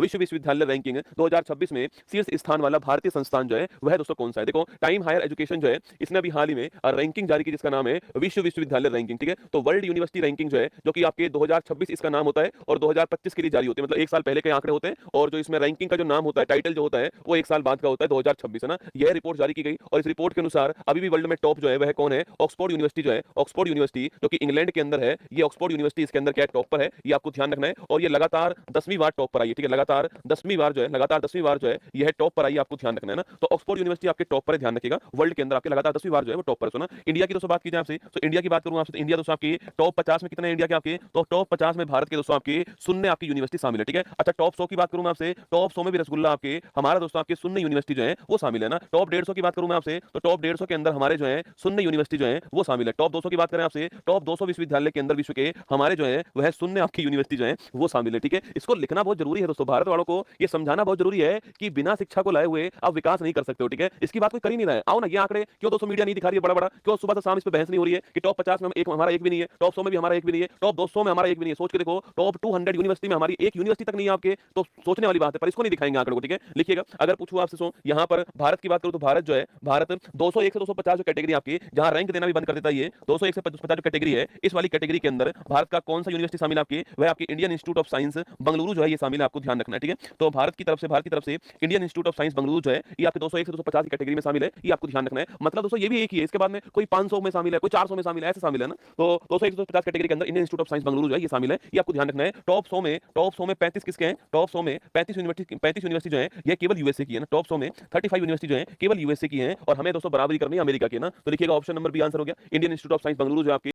विश्व विश्वविद्यालय रैंकिंग 2026 में शीर्ष स्थान वाला भारतीय संस्थान जो है वह दोस्तों कौन सा है? देखो टाइम हायर एजुकेशन जो है इसने अभी हाल ही में रैंकिंग जारी की जिसका नाम है विश्व विश्वविद्यालय रैंकिंग। ठीक है, तो वर्ल्ड यूनिवर्सिटी रैंकिंग जो है जो कि आपके 2026 इसका नाम होता है और 2025 के लिए जारी होती है, मतलब एक साल पहले के आंकड़े होते हैं और जो इसमें रैंकिंग का जो नाम होता है, टाइटल जो होता है वो एक साल बाद का होता है, 2026 है ना। यह रिपोर्ट जारी की गई और इस रिपोर्ट के अनुसार अभी भी वर्ल्ड में टॉप जो है वह कौन है? ऑक्सफोर्ड यूनिवर्सिटी जो है, ऑक्सफोर्ड यूनिवर्सिटी जो कि इंग्लैंड के अंदर है, ये ऑक्सफोर्ड यूनिवर्सिटी इसके अंदर क्या टॉप पर है, ये आपको ध्यान रखना है। और ये लगातार 10वीं बार टॉप पर आई है। ठीक है, लगातार 10वीं बार जो है, लगातार 10वीं बार जो है यह टॉप पर आई है, आपको ध्यान रखना है ना। तो ऑक्सफोर्ड यूनिवर्सिटी आपके टॉप पर है, ध्यान रखिएगा। वर्ल्ड के अंदर आपके लगातार 10वीं बार जो है वो टॉप पर है। सुना इंडिया की दोस्तों बात की जाए आपसे, तो इंडिया की बात करूं आपसे, तो इंडिया दोस्तों आपकी टॉप 50 में कितने हैं इंडिया के आपके? तो टॉप 50 में भारत के दोस्तों आपके शून्य आपकी यूनिवर्सिटी शामिल है। ठीक है, अच्छा टॉप 100 की बात करूं मैं आपसे, टॉप 100 में भी रसगुल्ला आपके हमारा दोस्तों आपके शून्य यूनिवर्सिटी जो है वो शामिल है ना। टॉप 150 की बात करूं मैं आपसे, तो टॉप 150 के अंदर हमारे जो है शून्य यूनिवर्सिटी जो है वो शामिल है। टॉप 200 की बात करें आपसे, टॉप 200 विश्वविद्यालय के अंदर विश्व के हमारे जो है वह शून्य आपकी यूनिवर्सिटी जो है वो शामिल है। ठीक है, इसको लिखना बहुत जरूरी है दोस्तों, भारत वालों को ये समझाना बहुत जरूरी है कि बिना शिक्षा को लाए हुए आप विकास नहीं कर सकते हो। ठीक है, इसकी बात कोई कर ही नहीं रहा है। आओ ना, ये आंकड़े क्यों दोस्तों मीडिया नहीं दिखा रही है बड़ा बड़ा? क्यों सुबह से शाम इस पे बहस नहीं हो रही है कि टॉप 50 में हम एक हमारा एक भी नहीं है, टॉप 100 में भी हमारा एक भी नहीं है, टॉप 200 में हमारा एक भी नहीं है? सोच के देखो, टॉप 200 यूनिवर्सिटी में हमारी एक यूनिवर्सिटी तक नहीं है आपके, तो सोचने वाली बात है। पर इसको नहीं दिखाएंगे आंकड़ों को। ठीक है, लिखिएगा। अगर पूछूं आपसे सो यहाँ पर भारत की बात करूं तो भारत जो है, भारत 201 से 250 जो कैटेगरी आपकी जहां रैंक देना भी बंद कर देता है, ये 201 से 250 जो कैटेगरी है, इस वाली कैटेगरी के अंदर भारत का कौन सा यूनिवर्सिटी शामिल है आपकी? वह आपकी Indian institute of science Bengaluru जो है ये शामिल है, आपको ध्यान रखना है। ठीक है, तो भारत की तरफ से Indian institute of science Bengaluru जो है ये आपके 201 से 250 की कैटेगरी में शामिल है, ये आपको ध्यान रखना है। मतलब दोस्तों ये भी एक ही है, इसके बाद में कोई 500 में शामिल है, कोई 400 में शामिल है, ऐसे शामिल है ना। तो 201 से 250 कैटेगरी के अंदर Indian institute of science Bengaluru जो है ये शामिल है, ये आपको ध्यान रखना है। टॉप 100 में 35 किसके हैं? टॉप 100 में 35 यूनिवर्सिटी जो है ये केवल यूएसए की है ना। टॉप 100 में 35 यूनिवर्सिटी जो है केवल यूएसए की है और हमें दोस्तों बराबरी करनी है अमेरिका की ना। तो लिखिएगा ऑप्शन नंबर बी आंसर हो गया, Indian institute of science Bengaluru जो आपकी